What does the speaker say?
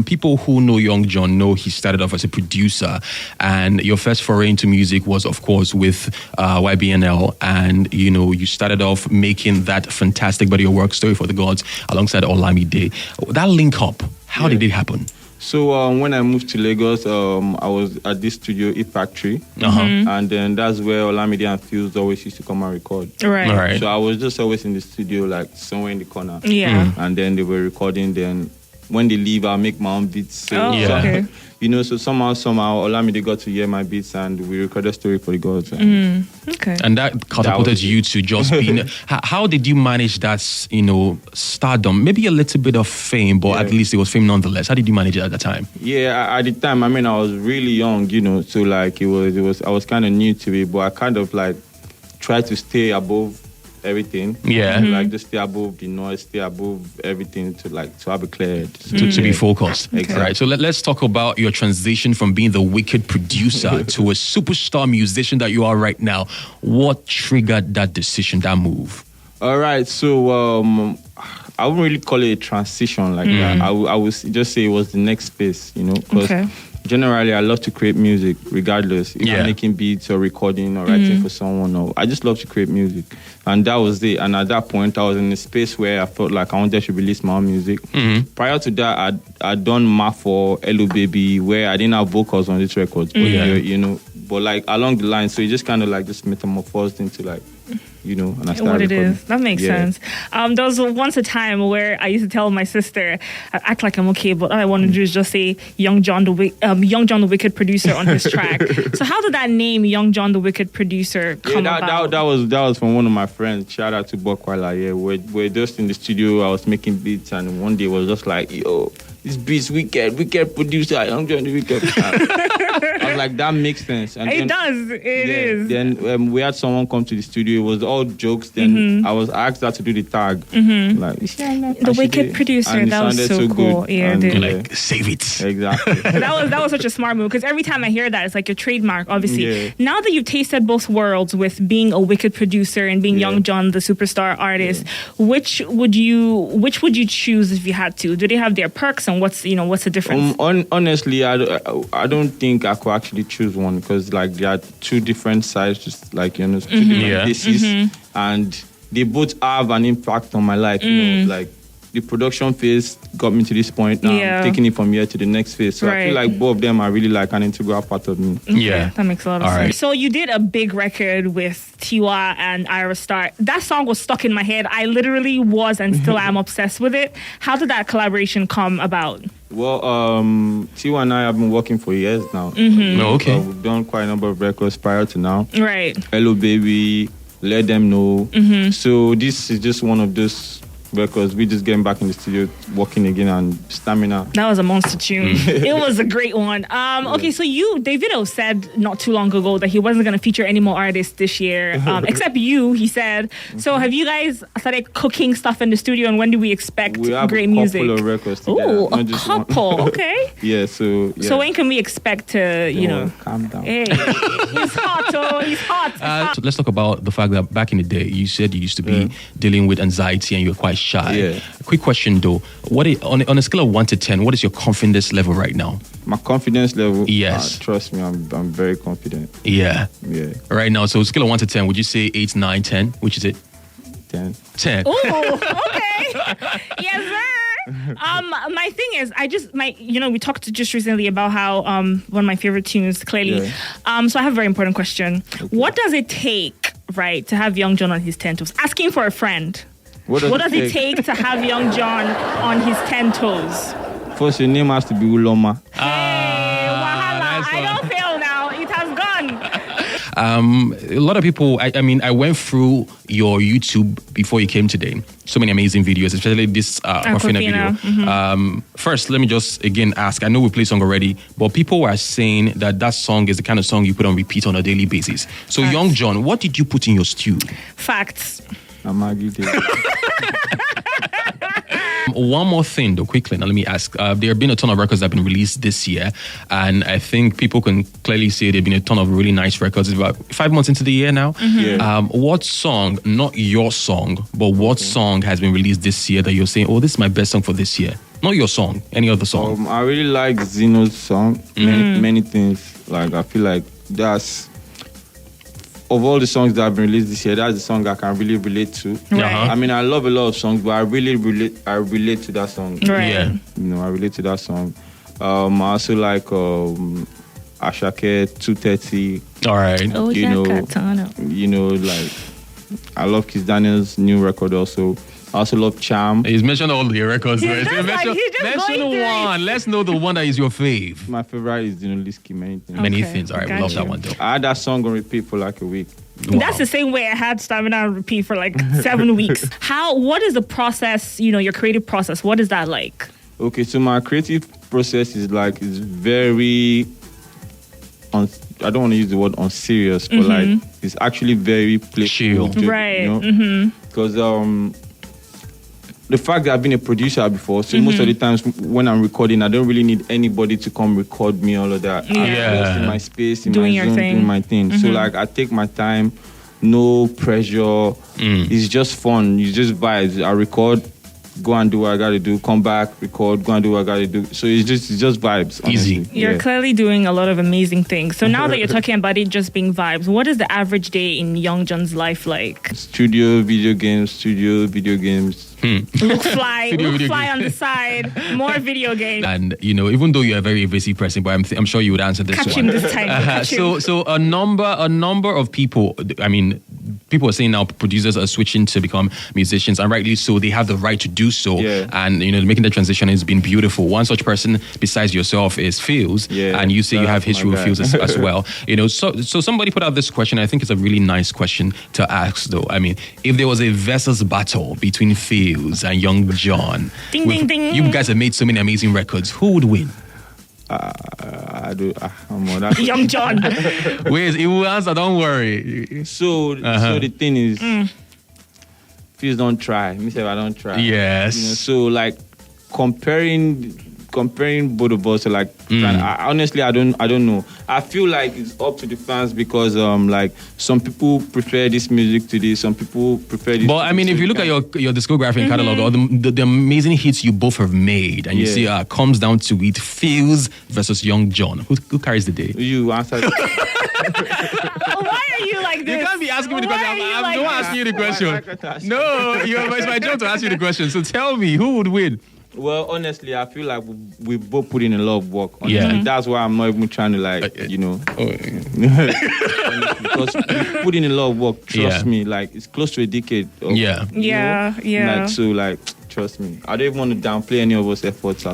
People who know Young Jonn know he started off as a producer, and your first foray into music was, of course, with YBNL, and you started off making that fantastic body of work, Story for the Gods, alongside Olamide. That link up, how did it happen? So when I moved to Lagos, I was at this studio, Hip Factory, and then that's where Olamide and Pheelz always used to come and record. Right. So I was just always in the studio, like somewhere in the corner. Yeah. And then they were recording. Then when they leave, I'll make my own beats. So, okay. So somehow Olamide got to hear my beats, and we recorded Story for the Gods. Okay. And that catapulted you to just being. How did you manage that, stardom? Maybe a little bit of fame, but at least it was fame nonetheless. How did you manage it at the time? Yeah, at the time, I was really young, so like it was. I was kind of new to it, but I kind of like tried to stay above everything. Yeah. Like just stay above the noise, stay above everything to have a clear head. To be focused. Exactly. Right. So let's talk about your transition from being the wicked producer to a superstar musician that you are right now. What triggered that decision, that move? All right. So I wouldn't really call it a transition like that. I would just say it was the next phase, because generally, I love to create music, regardless if I'm making beats or recording or writing for someone. Or I just love to create music, and that was it. And at that point, I was in a space where I felt like I wanted to release my own music. Prior to that, I'd done Ma for Hello Baby, where I didn't have vocals on this record, but but like along the line, so it just kind of like just metamorphosed into like. And I started what it recording. is. That makes sense. There was once a time where I used to tell my sister, I act like I'm okay, but all I want to do is just say Young Jonn the Wicked Producer on his track. So how did that name Young Jonn the Wicked Producer come about? That was from one of my friends. Shout out to Bokwala. Yeah, we're just in the studio. I was making beats, and one day it was just like, yo, this beat's wicked producer, Young Jonn the Wicked. I was like, that makes sense. And it does. It is. Then we had someone come to the studio. It was all jokes. Then I asked her to do the tag. Like, the Wicked Producer. And that was so cool. Good. Yeah, like, save it. Exactly. that was such a smart move, because every time I hear that, it's like your trademark, obviously. Yeah. Now that you've tasted both worlds with being a wicked producer and being Young Jonn, the superstar artist, which would you choose if you had to? Do they have their perks, and what's the difference? Honestly, I don't think I could actually choose one, because like there are two different sides, just like two different places, and they both have an impact on my life. Like the production phase got me to this point. Now I'm taking it from here to the next phase. So I feel like both of them are really like an integral part of me. Yeah, that makes a lot of sense. Right. So you did a big record with Tiwa and Ira Star. That song was stuck in my head. I literally was and still am obsessed with it. How did that collaboration come about? Well, Tiwa and I have been working for years now. Okay. We've done quite a number of records prior to now. Right. Hello Baby, Let Them Know. So this is just one of those records. We just getting back in the studio, working again, and stamina. That was a monster tune. It was a great one. Okay, so Davido said not too long ago that he wasn't going to feature any more artists this year, except you, he said. So have you guys started cooking stuff in the studio, and when do we expect great music? We have a couple of recorons together. Oh, a couple, okay. Yeah. So when can we expect to, calm down. Hey, he's hot, he's hot. So let's talk about the fact that back in the day, you said you used to be dealing with anxiety and you were quite shy. Yeah. Quick question though, on a scale of 1 to 10, what is your confidence level right now? My confidence level? Yes. Trust me, I'm very confident. Yeah. Yeah. Right now, so scale of 1 to 10, would you say 8, 9, 10? Which is it? 10. 10. Oh, okay. Yes, sir. My thing is, we talked just recently about how one of my favorite tunes, clearly. Yeah. So I have a very important question. Okay. What does it take, right, to have Young Jonn on his 10 toes? Asking for a friend. What does it take to have Young Jonn on his 10 toes? First, your name has to be Uloma. Wahala. Nice. I don't fail now. It has gone. A lot of people, I went through your YouTube before you came today. So many amazing videos, especially this Aquafina video. First, let me just again ask, I know we play song already, but people were saying that song is the kind of song you put on repeat on a daily basis. So Facts. Young Jonn, what did you put in your stew? Facts. One more thing though, quickly, now let me ask. There have been a ton of records that have been released this year, and I think people can clearly say there have been a ton of really nice records. It's about 5 months into the year now. What song, not your song, but what song has been released this year that you're saying, oh, this is my best song for this year? Not your song, any other song. I really like Zeno's song. Many things. Like, I feel like that's, of all the songs that have been released this year, that's the song I can really relate to. Right. I mean, I love a lot of songs, but I really relate to that song. Right. Yeah. I relate to that song. I also like Ashake 230. All right. Oh, Like, I love Kiss Daniel's new record also. I also love Charm. He's mentioned all the records. Mention one. Let's know the one that is your fave. My favorite is Liski, Many Things. Many things. All right, we love that one though. I had that song on repeat for like a week. Wow. That's the same way I had Stamina on repeat for like 7 weeks. What is the process, your creative process? What is that like? Okay, so my creative process is like, it's very, I don't want to use the word unserious, but like, it's actually very playful. Chill. Right. Because the fact that I've been a producer before, so most of the times when I'm recording, I don't really need anybody to come record me, all of that. I'm just in my space, in doing my your zone, thing. doing my thing. So like, I take my time, no pressure. It's just fun. It's just vibes. I record, go and do what I gotta do, come back, record, go and do what I gotta do. So it's just vibes. Honestly. Easy. You're clearly doing a lot of amazing things. So now that you're talking about it just being vibes, what is the average day in Young John's life like? Studio, video games. Look fly on the side, more video games. And even though you're a very busy person, but I'm sure you would answer this Catch one. him this time. So a number of people. I mean, people are saying now producers are switching to become musicians, and rightly so. They have the right to do so. Yeah. And making the transition has been beautiful. One such person besides yourself is Pheelz, and you say you have history with Pheelz as well. So somebody put out this question. I think it's a really nice question to ask, though. I mean, if there was a versus battle between Pheelz and Young Jonn, ding, ding. You guys have made so many amazing records. Who would win? Young Jonn. Wait, it will answer. Don't worry. So the thing is, please don't try. Me say I don't try. Yes. So like comparing both of us, like honestly, I don't know. I feel like it's up to the fans because like some people prefer this music to this, some people prefer this. But I mean, if you look at your discography and catalog, or the amazing hits you both have made, and you see comes down to it, Pheelz versus Young Jonn, who carries the day? You answer. Why are you like this? You can't be asking me the question. I'm not asking you the question. No, it's my job to ask you the question. So tell me, who would win? Well, honestly, I feel like we both put in a lot of work. Honestly. Yeah. That's why I'm not even trying to honestly, because we put in a lot of work. Trust me, like it's close to a decade. Yeah. Like, so, like, trust me. I don't even want to downplay any of us efforts at